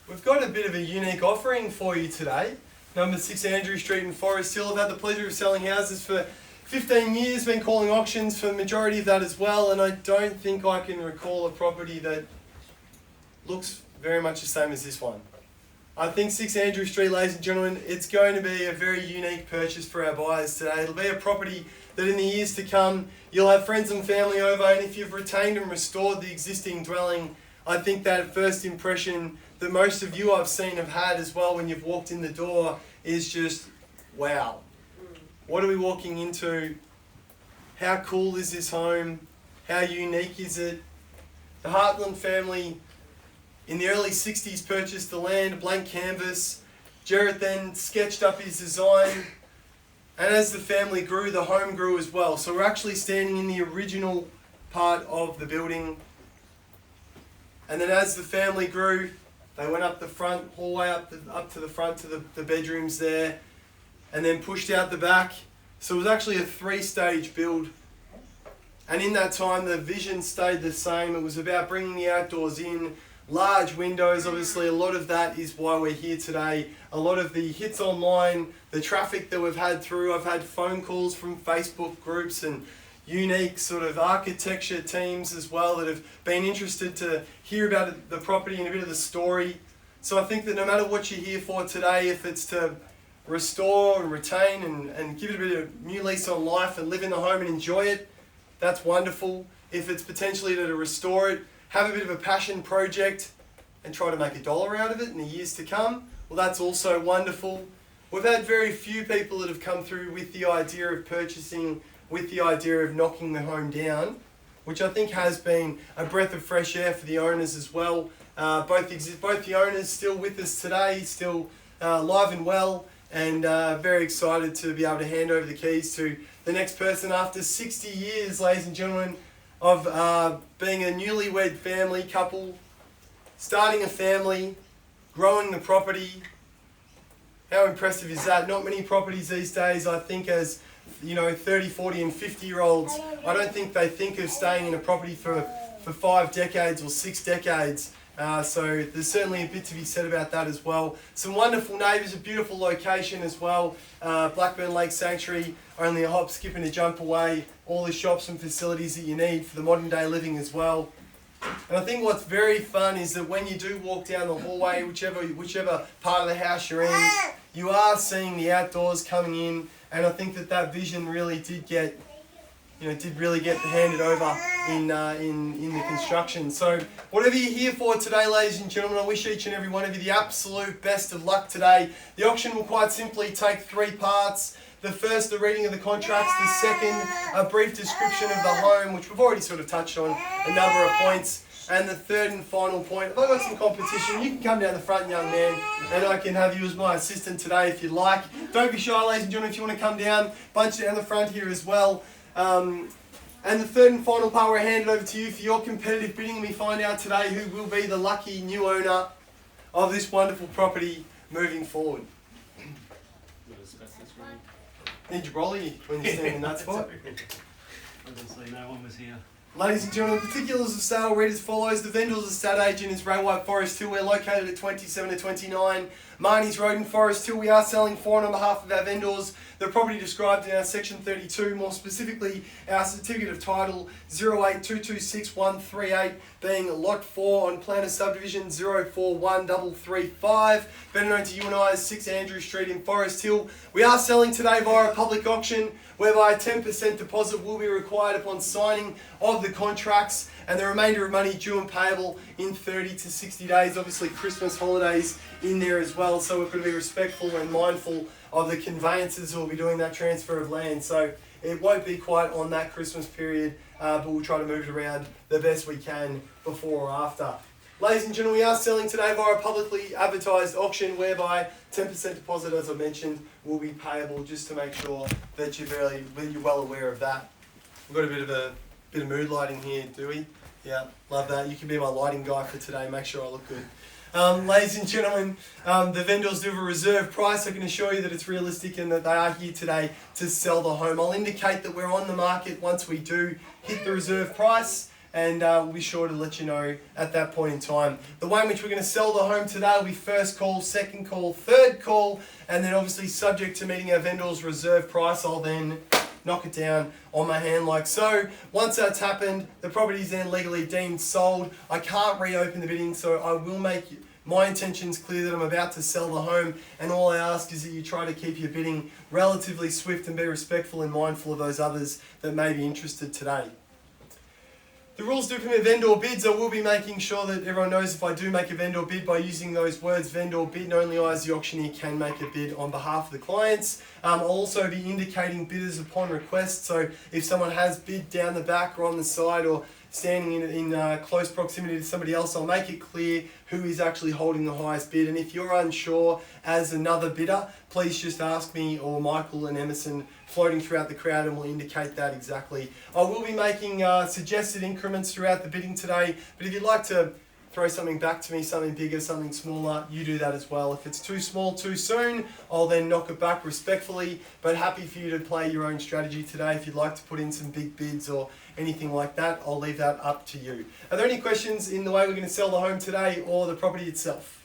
We've got a bit of a unique offering for you today. Number 6 Andrew Street in Forest Hill. I've had the pleasure of selling houses for 15 years, been calling auctions for the majority of that as well, and I don't think I can recall a property that looks very much the same as this one. I think 6 Andrew Street, ladies and gentlemen, it's going to be a very unique purchase for our buyers today. It'll be a property that in the years to come, you'll have friends and family over, and if you've retained and restored the existing dwelling, I think that first impression that most of you I've seen have had as well when you've walked in the door is just, wow. What are we walking into? How cool is this home? How unique is it? The Heartland family in the early 60s purchased the land, a blank canvas. Jarrett then sketched up his design, and as the family grew, the home grew as well. So we're actually standing in the original part of the building. And then as the family grew, they went up the front hallway, up to the front to the bedrooms there, and then pushed out the back. So it was actually a 3-stage build. And in that time, the vision stayed the same. It was about bringing the outdoors in, large windows. Obviously, a lot of that is why we're here today. A lot of the hits online, the traffic that we've had through, I've had phone calls from Facebook groups and unique sort of architecture teams as well that have been interested to hear about the property and a bit of the story. So I think that no matter what you're here for today, if it's to restore and retain and give it a bit of new lease on life and live in the home and enjoy it, that's wonderful. If it's potentially to restore it, have a bit of a passion project and try to make a dollar out of it in the years to come, well, that's also wonderful. We've had very few people that have come through with the idea of purchasing, with the idea of knocking the home down, which I think has been a breath of fresh air for the owners as well. Both the owners still with us today, still alive and well, and very excited to be able to hand over the keys to the next person after 60 years, ladies and gentlemen, of being a newlywed family couple, starting a family, growing the property. How impressive is that? Not many properties these days, I think, as 30, 40 and 50-year-olds, I don't think they think of staying in a property for 5 decades or 6 decades. So there's certainly a bit to be said about that as well. Some wonderful neighbours, a beautiful location as well. Blackburn Lake Sanctuary, only a hop, skip and a jump away. All the shops and facilities that you need for the modern day living as well. And I think what's very fun is that when you do walk down the hallway, whichever part of the house you're in, you are seeing the outdoors coming in. And I think that vision really did get handed over in the construction. So whatever you're here for today, ladies and gentlemen, I wish each and every one of you the absolute best of luck today. The auction will quite simply take 3 parts. The first, the reading of the contracts. The second, a brief description of the home, which we've already sort of touched on a number of points. And the third and final point, if I've got some competition, you can come down the front, young man, and I can have you as my assistant today if you'd like. Don't be shy, ladies and gentlemen, if you want to come down, bunch down the front here as well. And the third and final part, we're handed over to you for your competitive bidding. We find out today who will be the lucky new owner of this wonderful property moving forward. Need your brolly when you stand in that spot. Obviously, no one was here. Ladies and gentlemen, particulars of sale read as follows. The vendor's estate agent is Ray White Forest Hill. We're located at 27 to 29 Marnie's Road in Forest Hill. We are selling for on behalf of our vendors the property described in our section 32, more specifically our certificate of title 082261138, being lot 4 on plan of subdivision 041335, better known to you and I as 6 Andrew Street in Forest Hill. We are selling today via a public auction, whereby a 10% deposit will be required upon signing of the contracts, and the remainder of money due and payable in 30 to 60 days. Obviously Christmas holidays in there as well, so we're going to be respectful and mindful of the conveyancers who will be doing that transfer of land. So it won't be quite on that Christmas period, but we'll try to move it around the best we can before or after. Ladies and gentlemen, we are selling today via a publicly advertised auction, whereby 10% deposit, as I mentioned, will be payable, just to make sure that you're well aware of that. We've got a bit of mood lighting here, do we? Yeah, love that. You can be my lighting guy for today. Make sure I look good. Ladies and gentlemen, the vendors do have a reserve price. I can assure you that it's realistic and that they are here today to sell the home. I'll indicate that we're on the market once we do hit the reserve price. and we'll be sure to let you know at that point in time. The way in which we're going to sell the home today will be first call, second call, third call, and then obviously subject to meeting our vendor's reserve price, I'll then knock it down on my hand like so. Once that's happened, the property is then legally deemed sold. I can't reopen the bidding, so I will make my intentions clear that I'm about to sell the home, and all I ask is that you try to keep your bidding relatively swift and be respectful and mindful of those others that may be interested today. The rules do permit vendor bids. I will be making sure that everyone knows if I do make a vendor bid by using those words vendor bid, and only I as the auctioneer can make a bid on behalf of the clients. I'll also be indicating bidders upon request, so if someone has bid down the back or on the side or standing in close proximity to somebody else, I'll make it clear who is actually holding the highest bid. And if you're unsure as another bidder, please just ask me or Michael and Emerson floating throughout the crowd, and we'll indicate that exactly. I will be making suggested increments throughout the bidding today, but if you'd like to throw something back to me, something bigger, something smaller, you do that as well. If it's too small too soon, I'll then knock it back respectfully, but happy for you to play your own strategy today. If you'd like to put in some big bids or anything like that, I'll leave that up to you. Are there any questions in the way we're going to sell the home today or the property itself?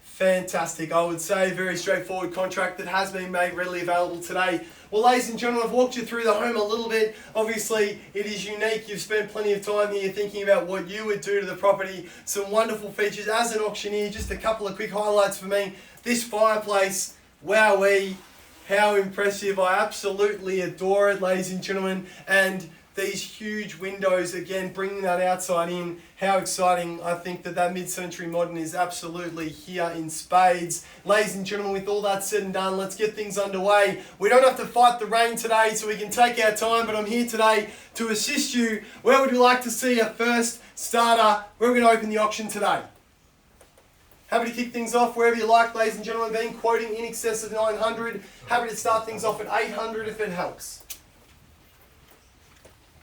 Fantastic. I would say a very straightforward contract that has been made readily available today. Well, ladies and gentlemen, I've walked you through the home a little bit. Obviously, it is unique. You've spent plenty of time here thinking about what you would do to the property. Some wonderful features. As an auctioneer, just a couple of quick highlights for me. This fireplace, wowee, how impressive. I absolutely adore it, ladies and gentlemen. And these huge windows, again, bringing that outside in. How exciting. I think that mid-century modern is absolutely here in spades. Ladies and gentlemen, with all that said and done, let's get things underway. We don't have to fight the rain today, so we can take our time, but I'm here today to assist you. Where would you like to see a first starter? We're going to open the auction today. Happy to kick things off wherever you like, ladies and gentlemen. Being quoting in excess of 900. Happy to start things off at 800 if it helps.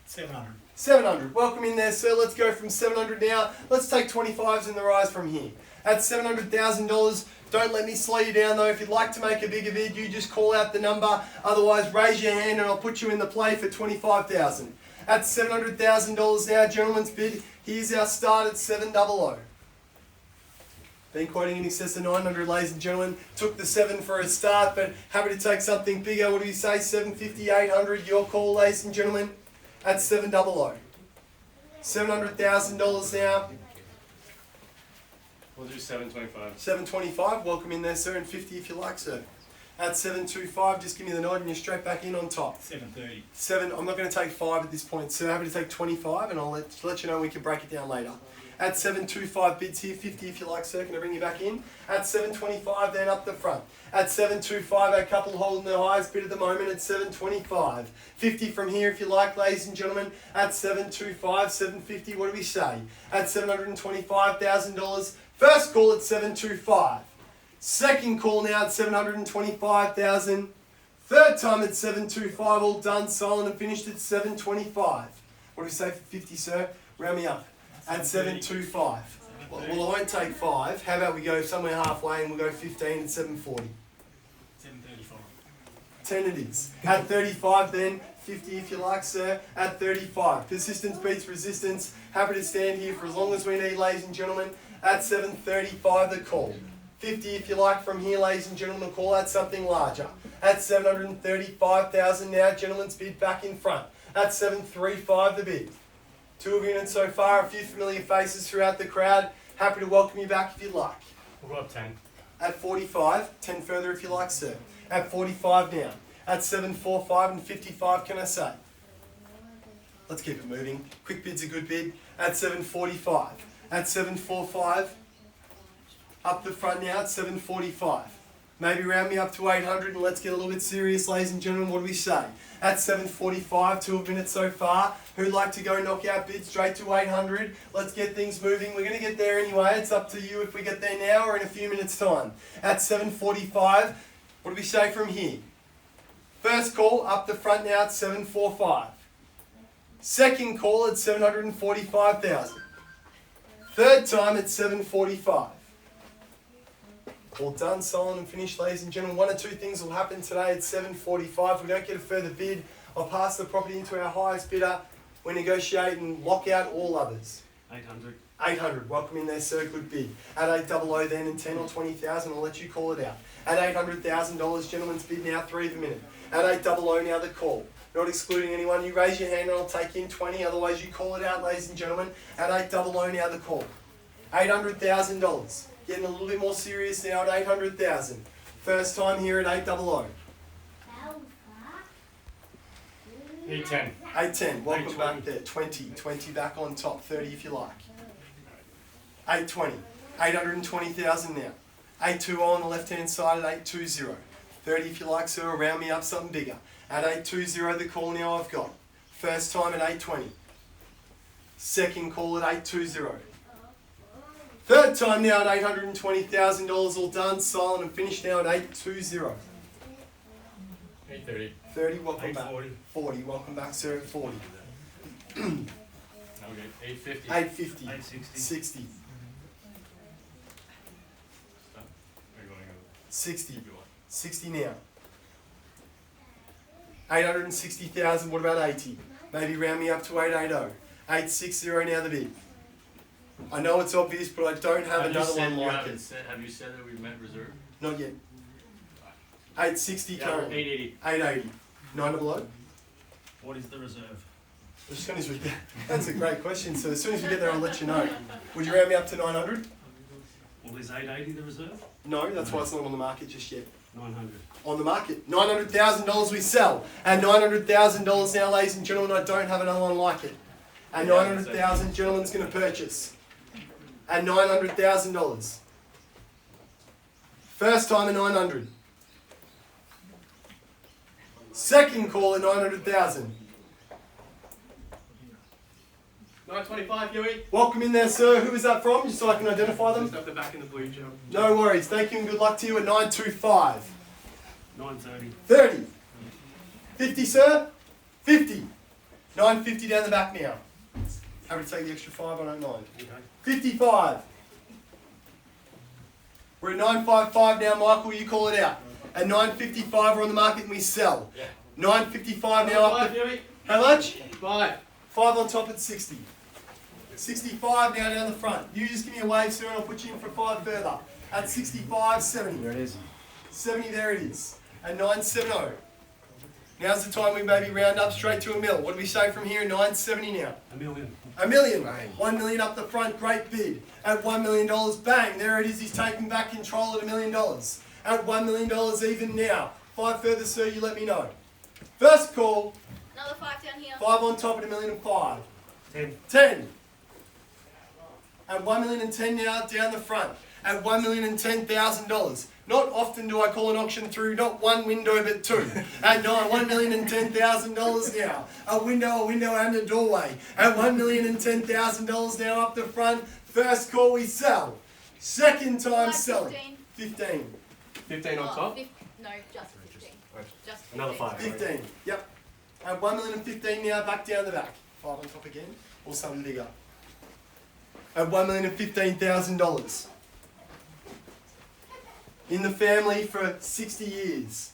700. 700. Welcome in there, sir. Let's go from 700 now. Let's take 25s in the rise from here. At $700,000, don't let me slow you down though. If you'd like to make a bigger bid, you just call out the number. Otherwise, raise your hand and I'll put you in the play for 25,000. At $700,000 now, gentlemen's bid. Here's our start at 700. Been quoting in excess of 900, ladies and gentlemen. Took the 7 for a start, but happy to take something bigger. What do you say? 750, 800. Your call, ladies and gentlemen. At 700. $700,000 now. We'll do 725. 725. Welcome in there, sir. And 50 if you like, sir. At 725, just give me the nod and you're straight back in on top. 730. I'm not going to take 5 at this point, sir. Happy to take 25, and I'll let you know we can break it down later. At 725 bids here, 50 if you like, sir. Can I bring you back in? At 725, then up the front. At 725, our couple holding the highest bid at the moment at 725. 50 from here if you like, ladies and gentlemen. At 725, 750, what do we say? At $725,000. First call at 725. Second call now at 725,000. Third time at 725, all done, sold and finished at 725. What do we say for 50, sir? Round me up. At 725. Well, I won't take 5. How about we go somewhere halfway and we'll go 15 at 740. 735. 10 it is. At 35 then, 50 if you like, sir. At 35. Persistence beats resistance. Happy to stand here for as long as we need, ladies and gentlemen. At 735 the call. 50 if you like from here, ladies and gentlemen, we'll call out something larger. At 735,000 now, gentlemen's bid back in front. At 735 the bid. 2 of units so far, a few familiar faces throughout the crowd. Happy to welcome you back if you'd like. We'll go up 10. At 45, 10 further if you like, sir. At 45 now. At 745 and 55, can I say? Let's keep it moving. Quick bid's a good bid. At 745. At 745. Up the front now at 745. Maybe round me up to 800 and let's get a little bit serious, ladies and gentlemen. What do we say? At 745, 2 minutes so far. Who'd like to go knock out bid straight to 800? Let's get things moving. We're going to get there anyway. It's up to you if we get there now or in a few minutes' time. At 745, what do we say from here? First call up the front now at 745. Second call at 745,000. Third time at 745. All done, sold and finished, ladies and gentlemen. 1 or 2 things will happen today at 745. If we don't get a further bid, I'll pass the property into our highest bidder. We negotiate and lock out all others. 800. 800, welcome in there, sir, good bid. At 800 then and 10 or 20,000, I'll let you call it out. At $800,000, gentlemen's bid now, 3 of a minute. At 800 now the call. Not excluding anyone, you raise your hand and I'll take in 20, otherwise you call it out, ladies and gentlemen. At 800 now the call. $800,000. Getting a little bit more serious now at 800,000. First time here at 800. 810. 810, welcome 820. back there. 20 back on top, 30 if you like. 820, 820,000 now. 820 on the left hand side at 820. 30 if you like, sir, or round me up something bigger. At 820 the call now I've got. First time at 820. Second call at 820. Third time now at $820,000 all done, silent and finished now at 820. 830. 30, welcome back. 840. 40, welcome back, sir, at 40. Okay. 850. 850. 860. 60. Stop. Are you going over? 60. Keep going. 60 now. 860,000, what about 80? Maybe round me up to 880. 860 now the bid. I know it's obvious, but I don't have another one like it. Have you said that we've met reserve? Not yet. 860 currently. 880. 880. 900? What is the reserve? As soon as we get, that's a great question. So as soon as we get there, I'll let you know. Would you round me up to 900? Well, is 880 the reserve? No, that's why it's not on the market just yet. 900. On the market, $900,000 we sell. And $900,000 now, ladies and gentlemen, I don't have another one like it. And 900,000 gentlemen's going to purchase. At $900,000. First time at 900. Second call at 900,000. 925, Huey. Welcome in there, sir. Who is that from? Just so I can identify them. Just up the back in the blue jump. No worries. Thank you and good luck to you at 925. 930. 30. 50, sir? 50. 950 down the back now. Happy to take the extra 5, I don't mind. Okay. 55. We're at 955 now, Michael, you call it out. At 955 we're on the market and we sell. Yeah. 955 now up Five, to, Huey. how much? 5. 5 on top at 60. 65 now down the front. You just give me a wave, sir, and I'll put you in for 5 further. At 65, 70. There it is. 70, there it is. At 970. Now's the time we maybe round up straight to a mil. What do we say from here? 970 now. A million. A million. 1 million up the front, great bid. At $1 million, bang, there it is, he's taking back control at $1 million. At $1 million even now. 5 further, sir, you let me know. First call, Another 5 down here. 5 on top at $1,000,005. 10. 10. At $1,010,000 now, down the front. At $1,010,000. Not often do I call an auction through not one window but 2. At $1,010,000 now. A window and a doorway. At $1,010,000 now up the front. First call we sell. Second time selling. 15. 15 on top. No, just 15. Just 15. Another 5. 15. Yep. At $1,015,000 now, back down the back. 5 on top again, or something bigger. At $1,015,000. In the family for 60 years.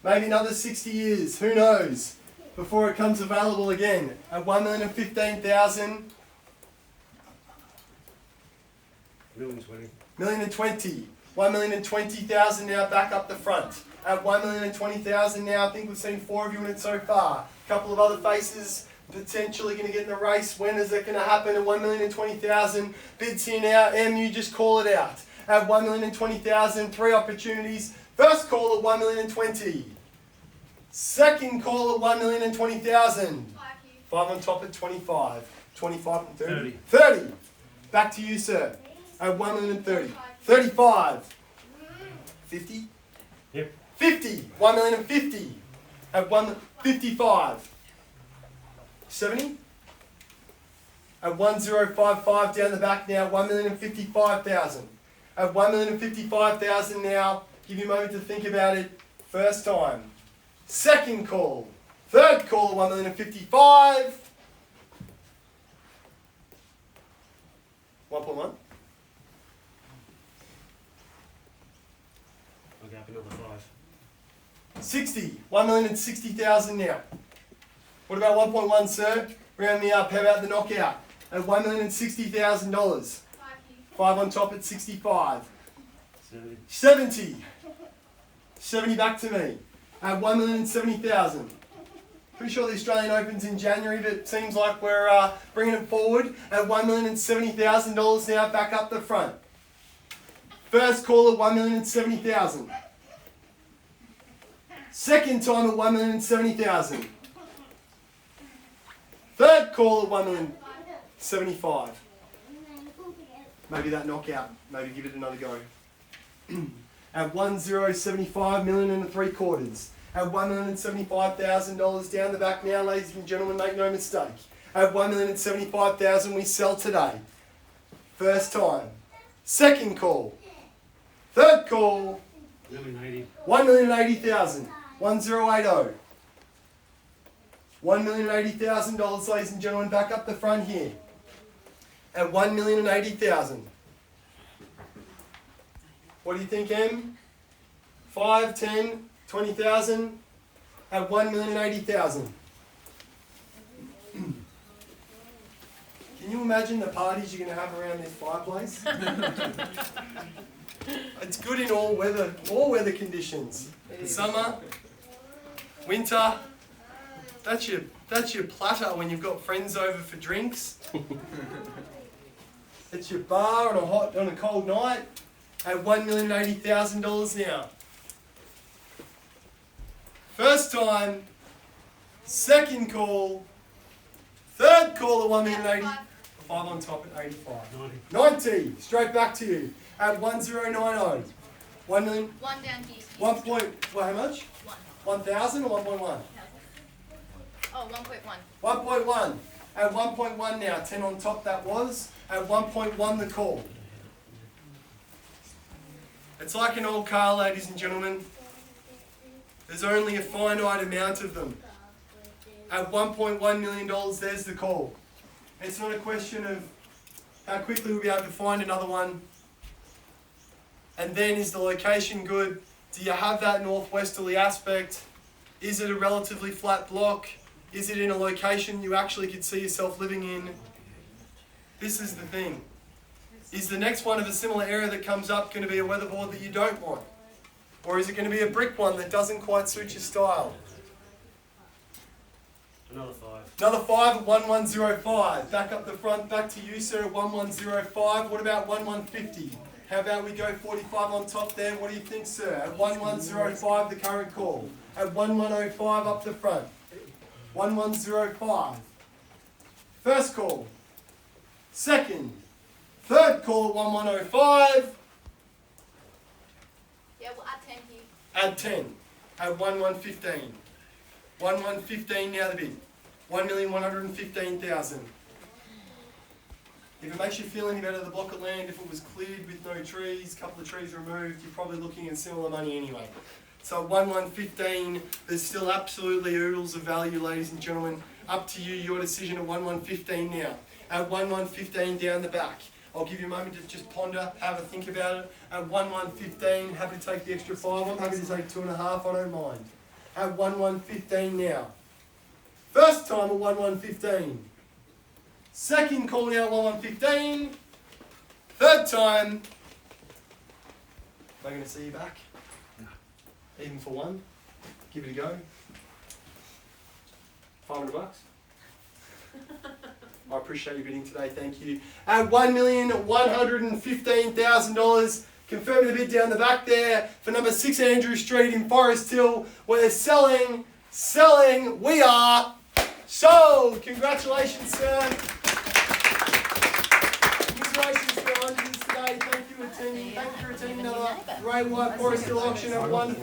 Maybe another 60 years, who knows? Before it comes available again. At $1,015,000. $1,020,000. $1,020,000. $1,020,000 now back up the front. At $1,020,000 now, I think we've seen 4 of you in it so far. A couple of other faces potentially going to get in the race. When is it going to happen? At $1,020,000. Bids here now. You just call it out. At $1,020,000, 3 opportunities. First call at $1,020,000. Second call at $1,020,000. 5 on top at 25. 25 and 30. 30. Back to you, sir. At $1,030,000. 35. 50. Yep. 50. $1,050,000. At 155. 70. At 1055 down the back now. $1,055,000. At $1,055,000 now. Give you a moment to think about it. First time. Second call. Third call at $1,055,000. 1.1. I'll go up another 5. 60. $1,060,000 now. What about 1.1, sir? Round me up. How about the knockout? At $1,060,000. 5 on top at 65. 70. 70 back to me. At $1,070,000. Pretty sure the Australian Open's in January, but it seems like we're bringing it forward. At $1,070,000 now, back up the front. First call at $1,070,000. Second time at $1,070,000. Third call at $1,075,000. Maybe that knockout. Maybe give it another go. At $1,075 million and 3/4. At $1,075,000 down the back now, ladies and gentlemen, make no mistake. At $1,075,000 we sell today. First time. Second call. Third call. $1,080,000. $1,080,000. $1,080,000, ladies and gentlemen, back up the front here. At $1,080,000. What do you think, Em? 5, 10, 20,000? At $1,080,000. Can you imagine the parties you're going to have around this fireplace? It's good in all weather conditions. Summer, winter. That's your platter when you've got friends over for drinks. It's your bar on a cold night. At $1,080,000 now. First time, second call, third call at $1,080,000. 5 on top at 85. 90. Straight back to you at 1090. 1 million. 1 down here. 1 point. Well, how much? 1. 1,000 or 1.1? Oh, 1.1. 1.1. At 1.1 now. 10 on top that was. At 1.1 the call. It's like an old car, ladies and gentlemen. There's only a finite amount of them. At $1.1 million, there's the call. It's not a question of how quickly we'll be able to find another one. And then, is the location good? Do you have that northwesterly aspect? Is it a relatively flat block? Is it in a location you actually could see yourself living in? This is the thing. Is the next one of a similar area that comes up going to be a weatherboard that you don't want? Or is it going to be a brick one that doesn't quite suit your style? Another 5. Another 5 at 1105. Back up the front, back to you, sir, at 1105. What about 1150? How about we go 45 on top there? What do you think, sir? At 1105, the current call. At 1105 up the front. 1105. First call. Second. Third call at 1105. Yeah, we'll add 10 here. Add 10 at 1115. 1115 now the bid. 1,115,000. If it makes you feel any better, the block of land, if it was cleared with no trees, a couple of trees removed, you're probably looking at similar money anyway. So 1,115, there's still absolutely oodles of value, ladies and gentlemen. Up to you, your decision at 1,115 now. At 1,115 down the back. I'll give you a moment to just ponder, have a think about it. At 1,115, happy to take the extra 5. I'm happy to take 2.5, I don't mind. At 1,115 now. First time at 1,115. Second call now at 1,115. Third time. Am I going to see you back? No. Even for one? Give it a go. $500. I appreciate you bidding today, thank you. At $1,115,000, confirm the bid down the back there for number 6 Andrew Street in Forest Hill. We're selling, we are sold. Congratulations, sir. Congratulations to our audience today. Thank you for attending. Thank you for attending another Ray White Forest Hill auction at 1.